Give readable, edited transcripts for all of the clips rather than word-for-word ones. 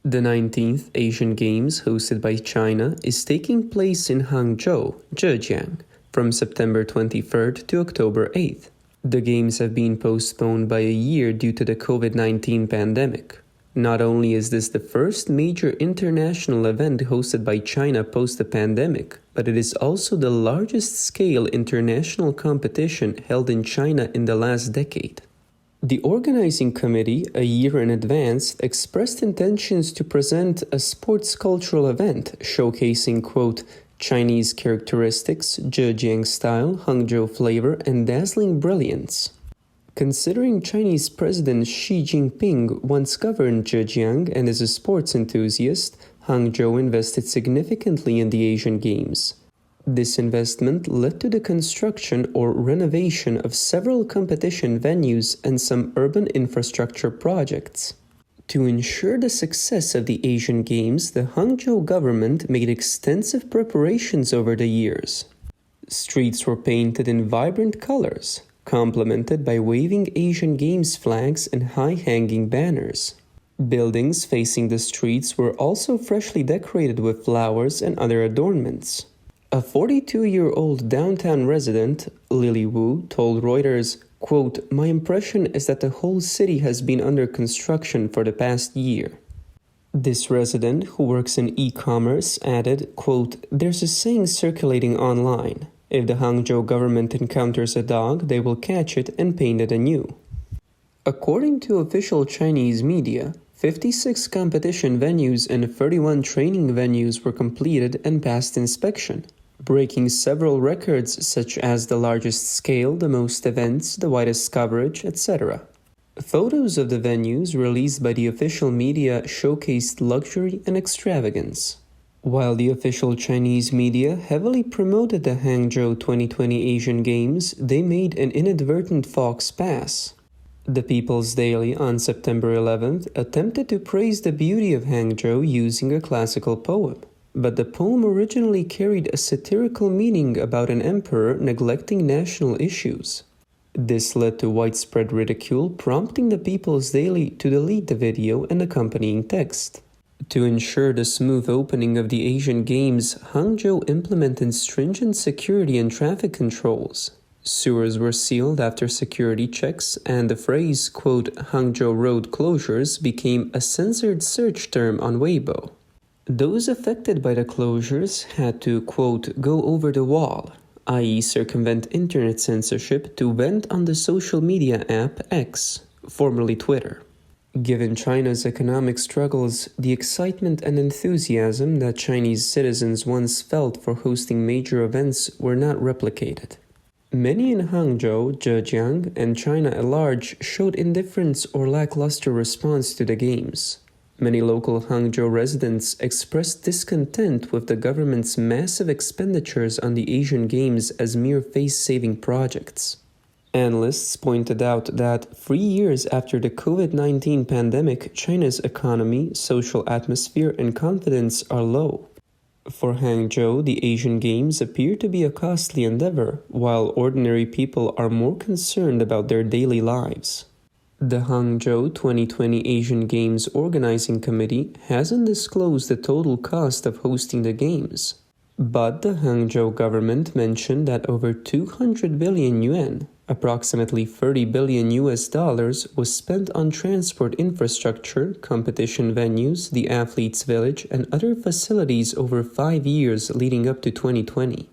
The 19th Asian Games, hosted by China, is taking place in Hangzhou, Zhejiang, from September 23rd to October 8th. The Games have been postponed by a year due to the COVID-19 pandemic. Not only is this the first major international event hosted by China post the pandemic, but it is also the largest scale international competition held in China in the last decade. The organizing committee, a year in advance, expressed intentions to present a sports cultural event showcasing, quote, Chinese characteristics, Zhejiang style, Hangzhou flavor, and dazzling brilliance. Considering Chinese President Xi Jinping once governed Zhejiang and is a sports enthusiast, Hangzhou invested significantly in the Asian Games. This investment led to the construction or renovation of several competition venues and some urban infrastructure projects. To ensure the success of the Asian Games, the Hangzhou government made extensive preparations over the years. Streets were painted in vibrant colors, complemented by waving Asian Games flags and high-hanging banners. Buildings facing the streets were also freshly decorated with flowers and other adornments. A 42-year-old downtown resident, Lily Wu, told Reuters, quote, my impression is that the whole city has been under construction for the past year. This resident, who works in e-commerce, added, quote, there's a saying circulating online. If the Hangzhou government encounters a dog, they will catch it and paint it anew. According to official Chinese media, 56 competition venues and 31 training venues were completed and passed inspection, breaking several records such as the largest scale, the most events, the widest coverage, etc. Photos of the venues released by the official media showcased luxury and extravagance. While the official Chinese media heavily promoted the Hangzhou 2020 Asian Games, they made an inadvertent faux pas. The People's Daily on September 11th attempted to praise the beauty of Hangzhou using a classical poem. But the poem originally carried a satirical meaning about an emperor neglecting national issues. This led to widespread ridicule, prompting the People's Daily to delete the video and accompanying text. To ensure the smooth opening of the Asian Games, Hangzhou implemented stringent security and traffic controls. Sewers were sealed after security checks, and the phrase, quote, Hangzhou road closures became a censored search term on Weibo. Those affected by the closures had to, quote, go over the wall, i.e. circumvent internet censorship to vent on the social media app X, formerly Twitter. Given China's economic struggles, the excitement and enthusiasm that Chinese citizens once felt for hosting major events were not replicated. Many in Hangzhou, Zhejiang, and China at large showed indifference or lackluster response to the Games. Many local Hangzhou residents expressed discontent with the government's massive expenditures on the Asian Games as mere face-saving projects. Analysts pointed out that 3 years after the COVID-19 pandemic, China's economy, social atmosphere, and confidence are low. For Hangzhou, the Asian Games appear to be a costly endeavor, while ordinary people are more concerned about their daily lives. The Hangzhou 2020 Asian Games Organizing Committee hasn't disclosed the total cost of hosting the Games, but the Hangzhou government mentioned that over 200 billion yuan, approximately $30 billion was spent on transport infrastructure, competition venues, the athletes' village, and other facilities over 5 years leading up to 2020.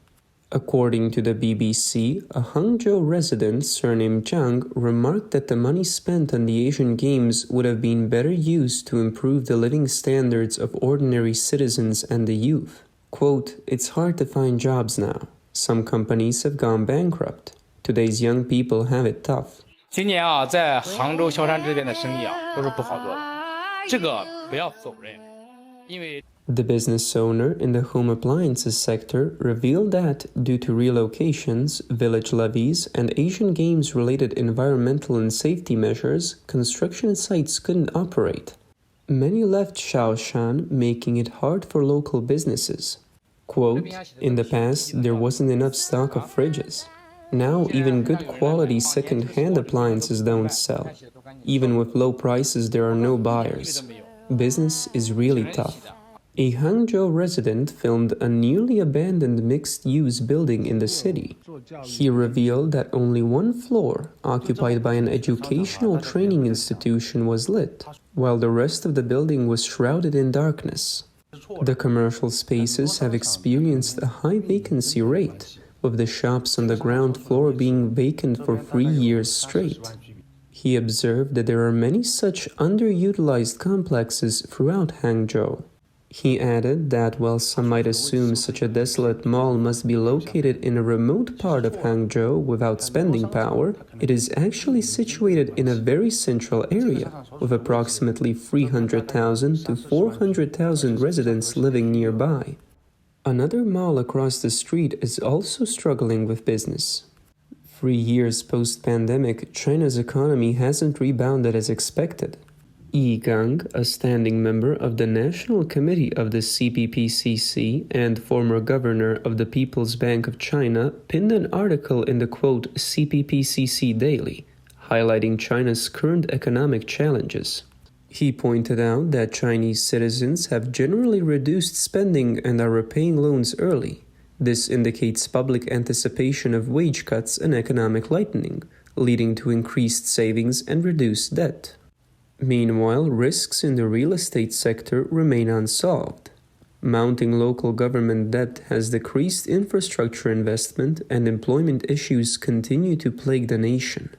According to the BBC, a Hangzhou resident surnamed Jiang remarked that the money spent on the Asian Games would have been better used to improve the living standards of ordinary citizens and the youth. Quote, it's hard to find jobs now. Some companies have gone bankrupt. Today's young people have it tough. 今年在杭州萧山这边的生意都是不好做的，这个不要否认，因为 The business owner in the home appliances sector revealed that, due to relocations, village levies, and Asian Games-related environmental and safety measures, construction sites couldn't operate. Many left Shaoshan, making it hard for local businesses. Quote, in the past, there wasn't enough stock of fridges. Now, even good quality second-hand appliances don't sell. Even with low prices, there are no buyers. Business is really tough. A Hangzhou resident filmed a newly abandoned mixed-use building in the city. He revealed that only one floor, occupied by an educational training institution, was lit, while the rest of the building was shrouded in darkness. The commercial spaces have experienced a high vacancy rate, with the shops on the ground floor being vacant for 3 years straight. He observed that there are many such underutilized complexes throughout Hangzhou. He added that while some might assume such a desolate mall must be located in a remote part of Hangzhou without spending power, it is actually situated in a very central area, with approximately 300,000 to 400,000 residents living nearby. Another mall across the street is also struggling with business. 3 years post-pandemic, China's economy hasn't rebounded as expected. Jiang, a standing member of the National Committee of the CPPCC and former governor of the People's Bank of China, pinned an article in the quote CPPCC Daily, highlighting China's current economic challenges. He pointed out that Chinese citizens have generally reduced spending and are repaying loans early. This indicates public anticipation of wage cuts and economic lightening, leading to increased savings and reduced debt. Meanwhile, risks in the real estate sector remain unsolved. Mounting local government debt has decreased infrastructure investment, and employment issues continue to plague the nation.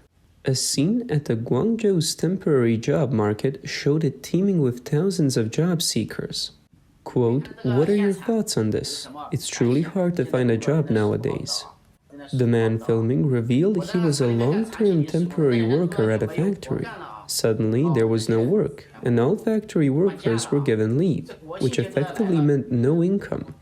A scene at the Guangzhou's temporary job market showed it teeming with thousands of job seekers. Quote, "What are your thoughts on this? It's truly hard to find a job nowadays." The man filming revealed he was a long-term temporary worker at a factory. Suddenly, there was no work, and all factory workers were given leave, which effectively meant no income.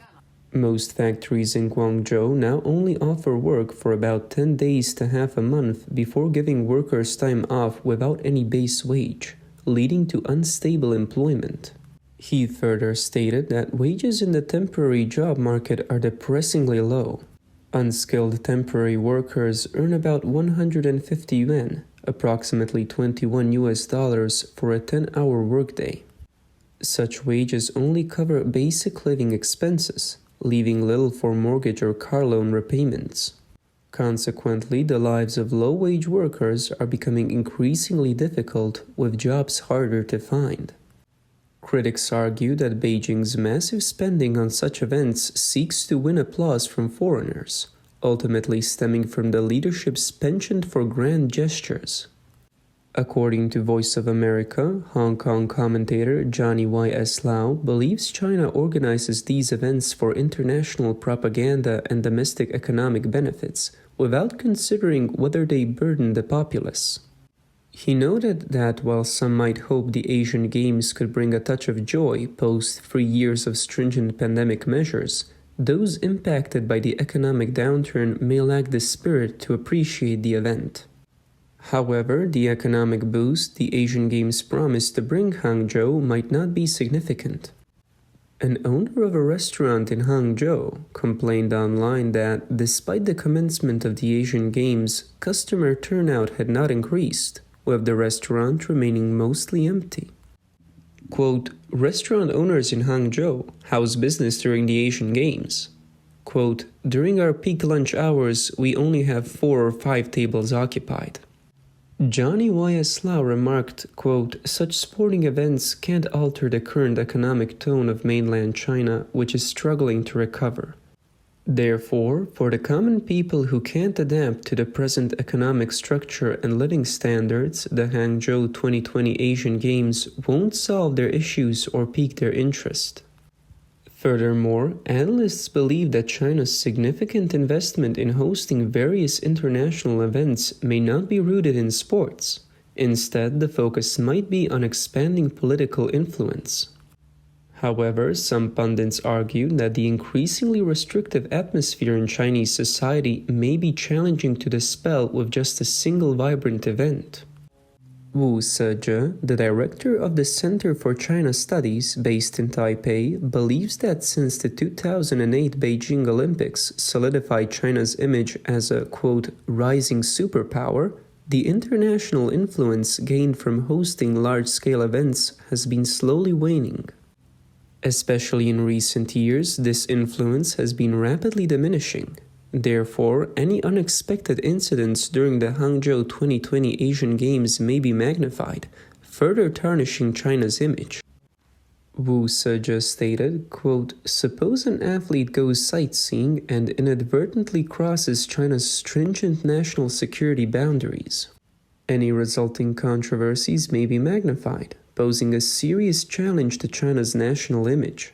Most factories in Guangzhou now only offer work for about 10 days to half a month before giving workers time off without any base wage, leading to unstable employment. He further stated that wages in the temporary job market are depressingly low. Unskilled temporary workers earn about 150 yuan, approximately $21 for a 10-hour workday. Such wages only cover basic living expenses, leaving little for mortgage or car loan repayments. Consequently, the lives of low-wage workers are becoming increasingly difficult, with jobs harder to find. Critics argue that Beijing's massive spending on such events seeks to win applause from foreigners, ultimately stemming from the leadership's penchant for grand gestures. According to Voice of America, Hong Kong commentator Johnny Y.S. Lau believes China organizes these events for international propaganda and domestic economic benefits, without considering whether they burden the populace. He noted that while some might hope the Asian Games could bring a touch of joy post 3 years of stringent pandemic measures, those impacted by the economic downturn may lack the spirit to appreciate the event. However, the economic boost the Asian Games promised to bring Hangzhou might not be significant. An owner of a restaurant in Hangzhou complained online that, despite the commencement of the Asian Games, customer turnout had not increased, with the restaurant remaining mostly empty. Quote, "Restaurant owners in Hangzhou house business during the Asian Games. Quote, during our peak lunch hours, we only have 4 or 5 tables occupied." Johnny Y.S. Lau remarked, quote, "Such sporting events can't alter the current economic tone of mainland China, which is struggling to recover. Therefore, for the common people who can't adapt to the present economic structure and living standards, the Hangzhou 2020 Asian Games won't solve their issues or pique their interest." Furthermore, analysts believe that China's significant investment in hosting various international events may not be rooted in sports. Instead, the focus might be on expanding political influence. However, some pundits argue that the increasingly restrictive atmosphere in Chinese society may be challenging to dispel with just a single vibrant event. Wu Sezhe, the director of the Center for China Studies based in Taipei, believes that since the 2008 Beijing Olympics solidified China's image as a, quote, "rising superpower," The international influence gained from hosting large-scale events has been slowly waning. Especially in recent years, this influence has been rapidly diminishing. Therefore, any unexpected incidents during the Hangzhou 2020 Asian Games may be magnified, further tarnishing China's image. Wu Se just stated, quote, "Suppose an athlete goes sightseeing and inadvertently crosses China's stringent national security boundaries. Any resulting controversies may be magnified, posing a serious challenge to China's national image."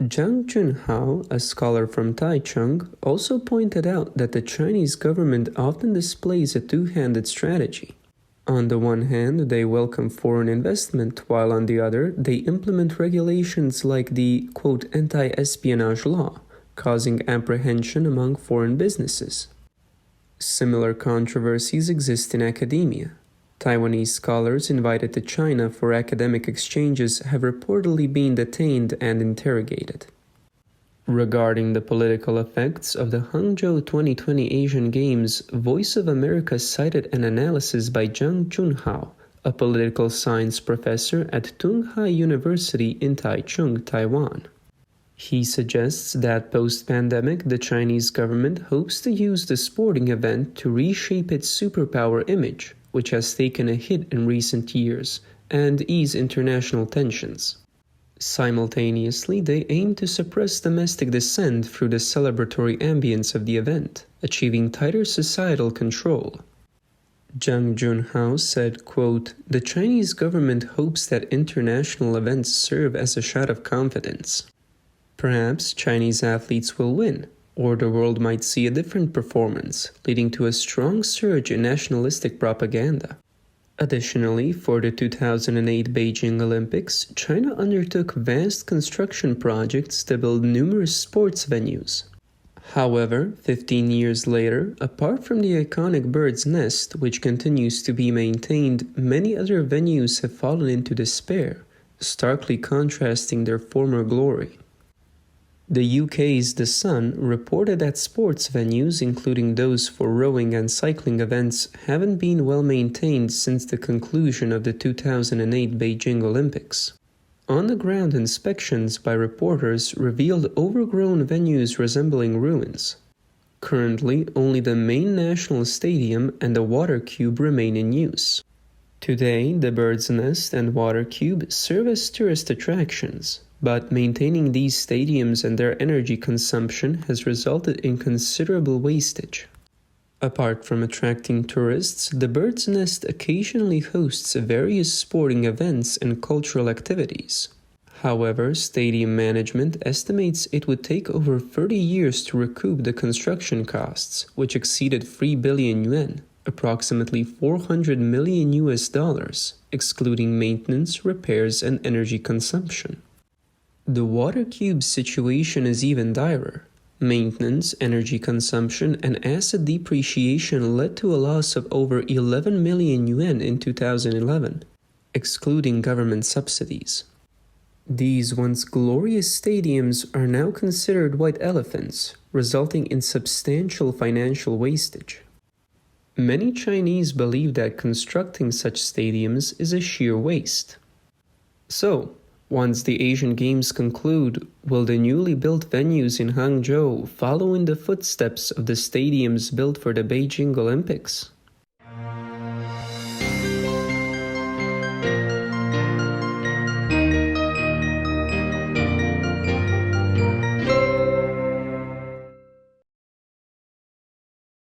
Jiang Junhao, a scholar from Taichung, also pointed out that the Chinese government often displays a two-handed strategy. On the one hand, they welcome foreign investment, while on the other, they implement regulations like the, quote, anti-espionage law, causing apprehension among foreign businesses. Similar controversies exist in academia. Taiwanese scholars invited to China for academic exchanges have reportedly been detained and interrogated. Regarding the political effects of the Hangzhou 2020 Asian Games, Voice of America cited an analysis by Jiang Junhao, a political science professor at Tunghai University in Taichung, Taiwan. He suggests that post-pandemic, the Chinese government hopes to use the sporting event to reshape its superpower image, which has taken a hit in recent years, and ease international tensions. Simultaneously, they aim to suppress domestic dissent through the celebratory ambience of the event, achieving tighter societal control. Jiang Junhao said, quote, "The Chinese government hopes that international events serve as a shot of confidence. Perhaps Chinese athletes will win, or the world might see a different performance, leading to a strong surge in nationalistic propaganda." Additionally, for the 2008 Beijing Olympics, China undertook vast construction projects to build numerous sports venues. However, 15 years later, apart from the iconic bird's nest, which continues to be maintained, many other venues have fallen into despair, starkly contrasting their former glory. The UK's The Sun reported that sports venues, including those for rowing and cycling events, haven't been well maintained since the conclusion of the 2008 Beijing Olympics. On-the-ground inspections by reporters revealed overgrown venues resembling ruins. Currently, only the main national stadium and the water cube remain in use. Today, the bird's nest and water cube serve as tourist attractions, but maintaining these stadiums and their energy consumption has resulted in considerable wastage. Apart from attracting tourists, the bird's nest occasionally hosts various sporting events and cultural activities. However, stadium management estimates it would take over 30 years to recoup the construction costs, which exceeded 3 billion yuan, approximately $400 million, excluding maintenance, repairs, and energy consumption. The water cube situation is even direr. Maintenance, energy consumption, and asset depreciation led to a loss of over 11 million yuan in 2011, excluding government subsidies. These once glorious stadiums are now considered white elephants, resulting in substantial financial wastage. Many Chinese believe that constructing such stadiums is a sheer waste. So, once the Asian Games conclude, will the newly built venues in Hangzhou follow in the footsteps of the stadiums built for the Beijing Olympics?